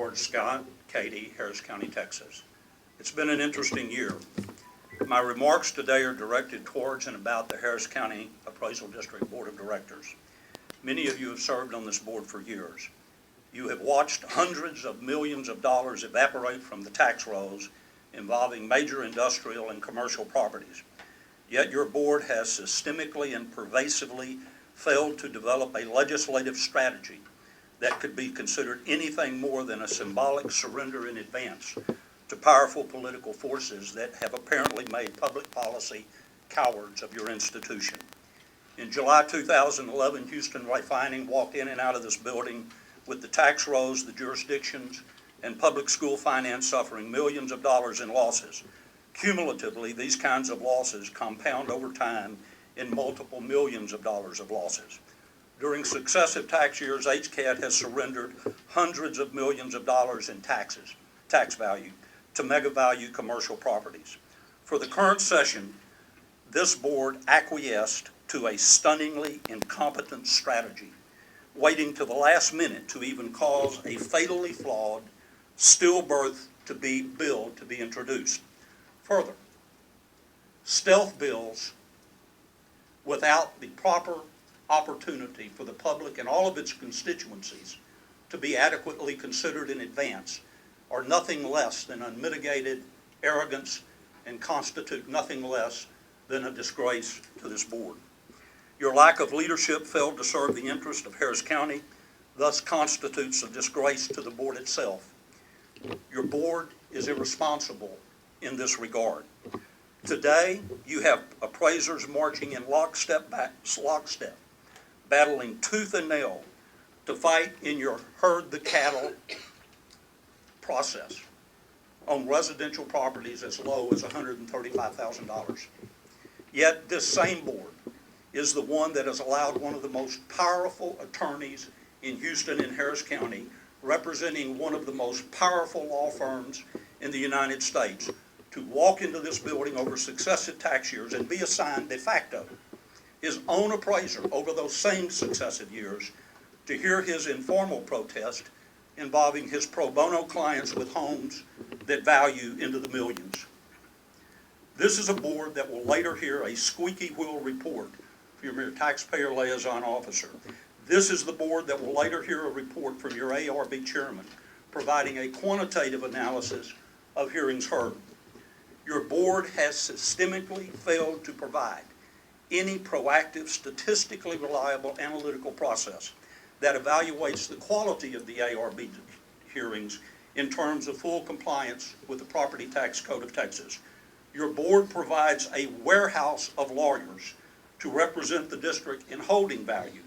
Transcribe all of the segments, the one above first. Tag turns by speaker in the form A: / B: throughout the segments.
A: George Scott, Katy, Harris County, Texas. It's been an interesting year. My remarks today are directed towards and about the Harris County Appraisal District Board of Directors. Many of you have served on this board for years. You have watched hundreds of millions of dollars evaporate from the tax rolls involving major industrial and commercial properties. Yet your board has systemically and pervasively failed to develop a legislative strategy that could be considered anything more than a symbolic surrender in advance to powerful political forces that have apparently made public policy cowards of your institution. In July 2011, Houston Refining walked in and out of this building with the tax rolls, the jurisdictions, and public school finance suffering millions of dollars in losses. Cumulatively, these kinds of losses compound over time in multiple millions of dollars of losses. During successive tax years, HCAD has surrendered hundreds of millions of dollars in tax value to mega value commercial properties. For the current session, this board acquiesced to a stunningly incompetent strategy, waiting to the last minute to even cause a fatally flawed stillbirth bill to be introduced. Further, stealth bills without the proper opportunity for the public and all of its constituencies to be adequately considered in advance are nothing less than unmitigated arrogance and constitute nothing less than a disgrace to this board. Your lack of leadership failed to serve the interest of Harris County, thus constitutes a disgrace to the board itself. Your board is irresponsible in this regard. Today, you have appraisers marching in lockstep, battling tooth and nail to fight in your herd the cattle process on residential properties as low as $135,000. Yet this same board is the one that has allowed one of the most powerful attorneys in Houston and Harris County, representing one of the most powerful law firms in the United States, to walk into this building over successive tax years and be assigned de facto his own appraiser over those same successive years to hear his informal protest involving his pro bono clients with homes that value into the millions. This is a board that will later hear a squeaky wheel report from your taxpayer liaison officer. This is the board that will later hear a report from your ARB chairman providing a quantitative analysis of hearings heard. Your board has systemically failed to provide any proactive, statistically reliable analytical process that evaluates the quality of the ARB hearings in terms of full compliance with the Property Tax Code of Texas. Your board provides a warehouse of lawyers to represent the district in holding value,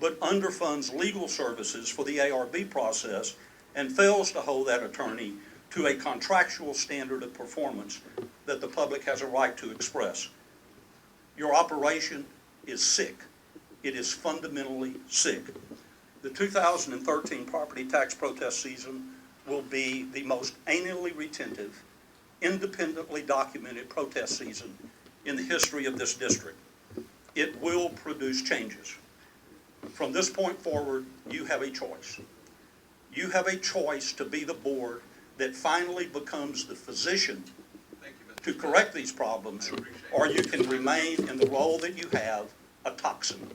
A: but underfunds legal services for the ARB process and fails to hold that attorney to a contractual standard of performance that the public has a right to express. Your operation is sick. It is fundamentally sick. The 2013 property tax protest season will be the most annually retentive, independently documented protest season in the history of this district. It will produce changes. From this point forward, you have a choice. You have a choice to be the board that finally becomes the physician to correct these problems, or you can remain in the role that you have, a toxin.